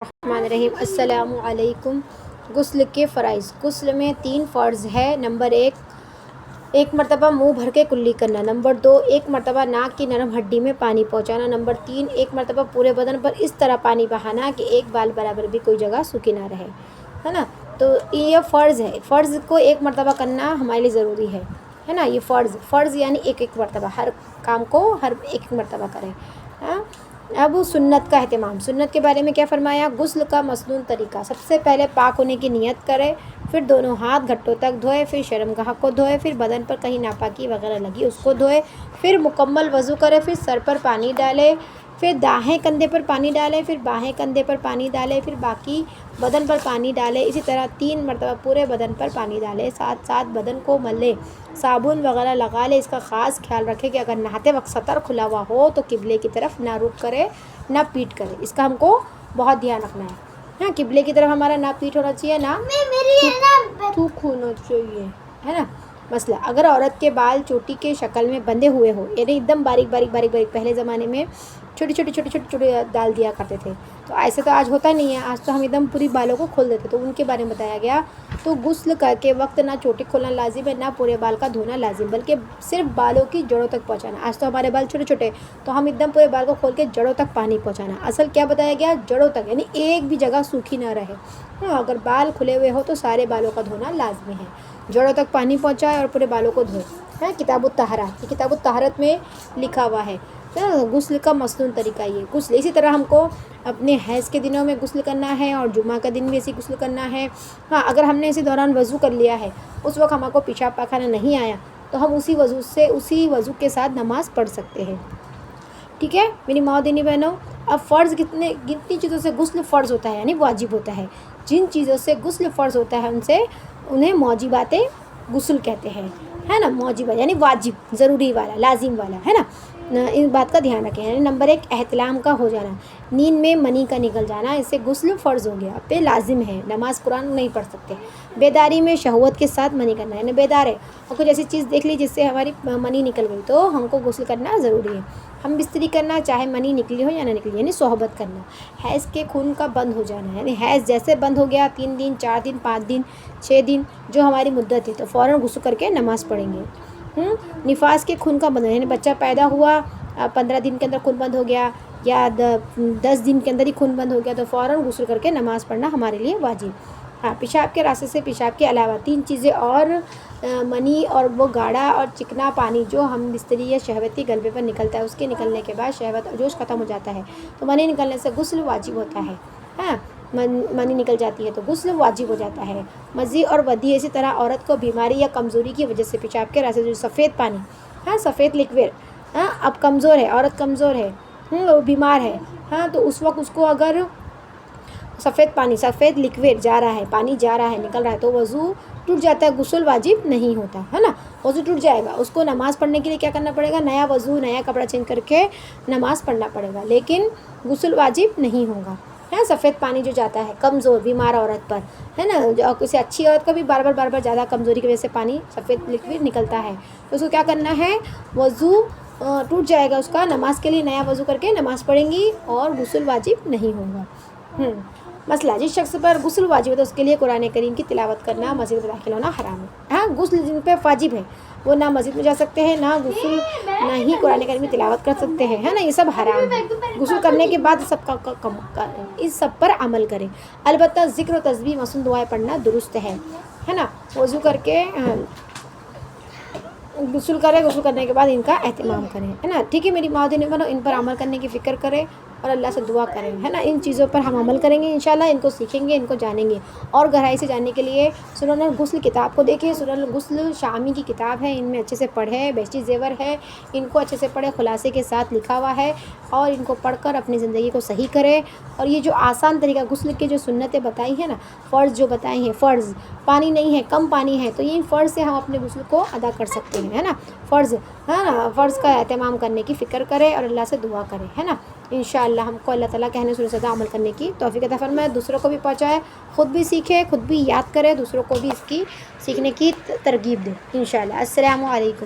الرحمن الرحیم السلام علیکم۔ غسل کے فرائض۔ غسل میں 3 فرض ہے۔ نمبر 1 ایک مرتبہ منہ بھر کے کلی کرنا۔ نمبر 2 ایک مرتبہ ناک کی نرم ہڈی میں پانی پہنچانا۔ نمبر 3 ایک مرتبہ پورے بدن پر اس طرح پانی بہانا کہ ایک بال برابر بھی کوئی جگہ سوکھی نہ رہے، ہے نا۔ تو یہ فرض ہے۔ فرض کو ایک مرتبہ کرنا ہمارے لیے ضروری ہے نا۔ یہ فرض یعنی ایک مرتبہ ہر کام کو ایک مرتبہ کریں۔ ہاں، اب سنت کا اہتمام۔ سنت کے بارے میں کیا فرمایا؟ غسل کا مسنون طریقہ: سب سے پہلے پاک ہونے کی نیت کرے، پھر دونوں ہاتھ گھٹوں تک دھوئے، پھر شرمگاہ کو دھوئے، پھر بدن پر کہیں ناپاکی وغیرہ لگی اس کو دھوئے، پھر مکمل وضو کرے، پھر سر پر پانی ڈالے، پھر دائیں کندھے پر پانی ڈالے، پھر بائیں کندھے پر پانی ڈالے، پھر باقی بدن پر پانی ڈالے۔ اسی طرح 3 مرتبہ پورے بدن پر پانی ڈالے، ساتھ ساتھ بدن کو ملے، صابن وغیرہ لگا لے۔ اس کا خاص خیال رکھے کہ اگر نہاتے وقت سطر کھلا ہوا ہو تو قبلے کی طرف نہ رخ کرے، نہ پیٹ کرے۔ اس کا ہم کو بہت دھیان رکھنا ہے۔ ہاں، قبلے کی طرف ہمارا نہ پیٹ ہونا چاہیے، نہ تھوک ہونا چاہیے، ہے نا۔ مسئلہ: اگر عورت کے بال چوٹی کے شکل میں بندھے ہوئے ہو، یعنی ایک دم باریک پہلے زمانے میں چھوٹی ڈال دیا کرتے تھے، تو ایسے تو آج ہوتا نہیں ہے۔ آج تو ہم ایک دم پوری بالوں کو کھول دیتے، تو ان کے بارے میں بتایا گیا۔ تو غسل کر کے وقت نہ چوٹی کھولنا لازم ہے، نہ پورے بال کا دھونا لازم، بلکہ صرف بالوں کی جڑوں تک پہنچانا۔ آج تو ہمارے بال چھوٹے، تو ہم ایک دم پورے بال کو کھول کے جڑوں تک پانی پہنچانا۔ اصل کیا بتایا گیا؟ جڑوں تک، یعنی ایک بھی جگہ سوکھی نہ رہے۔ ہاں، اگر بال کھلے ہوئے ہو تو سارے بالوں کا دھونا لازمی ہے۔ جڑوں تک پانی پہنچائے اور پورے بالوں کو دھوئے۔ ہاں، کتاب الطہارت، یہ کتاب الطہارت میں لکھا ہوا ہے۔ غسل کا مسنون طریقہ یہ غسل۔ اسی طرح ہم کو اپنے حیض کے دنوں میں غسل کرنا ہے، اور جمعہ کا دن بھی اسی غسل کرنا ہے۔ ہاں، اگر ہم نے اسی دوران وضو کر لیا ہے، اس وقت ہمارے کو پیشاب پاخانہ نہیں آیا، تو ہم اسی وضو کے ساتھ نماز پڑھ سکتے ہیں۔ ٹھیک ہے میری ماں دینی بہنوں۔ اب فرض کتنی چیزوں سے غسل فرض ہوتا ہے، یعنی واجب ہوتا ہے۔ جن چیزوں سے غسل فرض ہوتا ہے انہیں موجبات غسل کہتے ہیں، ہے نا۔ موجبات یعنی واجب، ضروری والا، لازم والا، ہے نا۔ اس بات کا دھیان رکھیں۔ یعنی نمبر 1 احتلام کا ہو جانا، نیند میں منی کا نکل جانا، اس سے غسل فرض ہو گیا، پہ لازم ہے، نماز قرآن نہیں پڑھ سکتے۔ بیداری میں شہوت کے ساتھ منی کرنا، یعنی بیدار ہے اور کچھ ایسی چیز دیکھ لی جس سے ہماری منی نکل گئی، تو ہم کو غسل کرنا ضروری ہے۔ ہم بستری کرنا، چاہے منی نکلی ہو یا نہ نکلی، یعنی صحبت کرنا۔ حیض کے خون کا بند ہو جانا، یعنی حیض جیسے بند ہو گیا 3 دن 4 دن 5 دن 6 دن جو ہماری مدت ہے، تو فوراً غسل کر کے نماز پڑھیں گے۔ نفاس کے خون کا بند، یعنی بچہ پیدا ہوا 15 دن کے اندر خون بند ہو گیا، یا 10 دن کے اندر ہی خون بند ہو گیا، تو فوراً غسل کر کے نماز پڑھنا ہمارے لیے واجب۔ ہاں، پیشاب کے راستے سے پیشاب کے علاوہ 3 چیزیں اور منی اور وہ گاڑھا اور چکنا پانی جو ہم بستری یا شہوتی غلبے پر نکلتا ہے، اس کے نکلنے کے بعد شہوت اور جوش ختم ہو جاتا ہے، تو منی نکلنے سے غسل واجب ہوتا ہے۔ ہاں، منی نکل جاتی ہے تو غسل واجب ہو جاتا ہے۔ مزی اور ودی، اسی طرح عورت کو بیماری یا کمزوری کی وجہ سے پیشاب کے راستے سے جو سفید پانی، ہاں سفید لکوڈ، ہاں اب کمزور ہے، عورت کمزور ہے، وہ بیمار ہے، ہاں تو اس وقت اس کو اگر سفید لکوڈ جا رہا ہے، پانی جا رہا ہے، نکل رہا ہے، تو وضو ٹوٹ جاتا ہے، غسل واجب نہیں ہوتا، ہے نا۔ وضو ٹوٹ جائے گا، اس کو نماز پڑھنے کے لیے کیا کرنا پڑے گا؟ نیا وضو، نیا کپڑا چینج کر کے نماز پڑھنا پڑے گا، لیکن غسل واجب نہیں ہوگا۔ ہے سفید پانی جو جاتا ہے کمزور بیمار عورت پر، ہے نا، جو کسی اچھی عورت کا بھی بار بار زیادہ کمزوری کی وجہ سے پانی سفید لکوڈ نکلتا ہے، تو اس کو کیا کرنا ہے؟ وضو ٹوٹ جائے گا اس کا، نماز کے لیے نیا وضو کر کے نماز پڑھیں گی، اور غسل واجب نہیں ہوگا۔ مسئلہ: جس شخص پر غسل واجب ہے تو اس کے لیے قرآن کریم کی تلاوت کرنا، مسجد میں داخل ہونا حرام ہے۔ ہاں، غسل جن پہ واجب ہے وہ نہ مسجد میں جا سکتے ہیں، نہ غسل، نہ ہی قرآن کریم کی تلاوت کر سکتے ہیں، ہے نا، یہ سب حرام ہے۔ غسل کرنے کے بعد اس سب پر عمل کریں، البتہ ذکر و تسبیح مسنون دعائیں پڑھنا درست ہے نا۔ وضو کر کے غسل کرنے کے بعد ان کا اہتمام کریں، ہے نا۔ ٹھیک ہے میری ماں دینی بہنوں، ان پر عمل کرنے کی فکر کریں اور اللہ سے دعا کریں، ہے نا۔ ان چیزوں پر ہم عمل کریں گے انشاءاللہ، ان کو سیکھیں گے، ان کو جانیں گے، اور گہرائی سے جاننے کے لیے سنن الغسل کتاب کو دیکھیں۔ سنن الغسل شامی کی کتاب ہے، ان میں اچھے سے پڑھیں، بہشتی زیور ہے، ان کو اچھے سے پڑھیں، خلاصے کے ساتھ لکھا ہوا ہے، اور ان کو پڑھ کر اپنی زندگی کو صحیح کریں۔ اور یہ جو آسان طریقہ غسل کے جو سنتیں بتائی ہیں نا، فرض جو بتائی ہیں، فرض پانی نہیں ہے، کم پانی ہے، تو یہ فرض سے ہم اپنے غسل کو ادا کر سکتے ہیں، ہے نا۔ فرض، ہے نا، فرض کا اہتمام کرنے کی فکر کریں اور اللہ سے دعا کریں، ہے نا۔ انشاءاللہ ہم کو اللہ تعالیٰ کہنے سننے سے عمل کرنے کی توفیق عطا فرمائے، دوسروں کو بھی پہنچائے، خود بھی سیکھے، خود بھی یاد کرے، دوسروں کو بھی اس کی سیکھنے کی ترغیب دے انشاءاللہ۔ السلام علیکم۔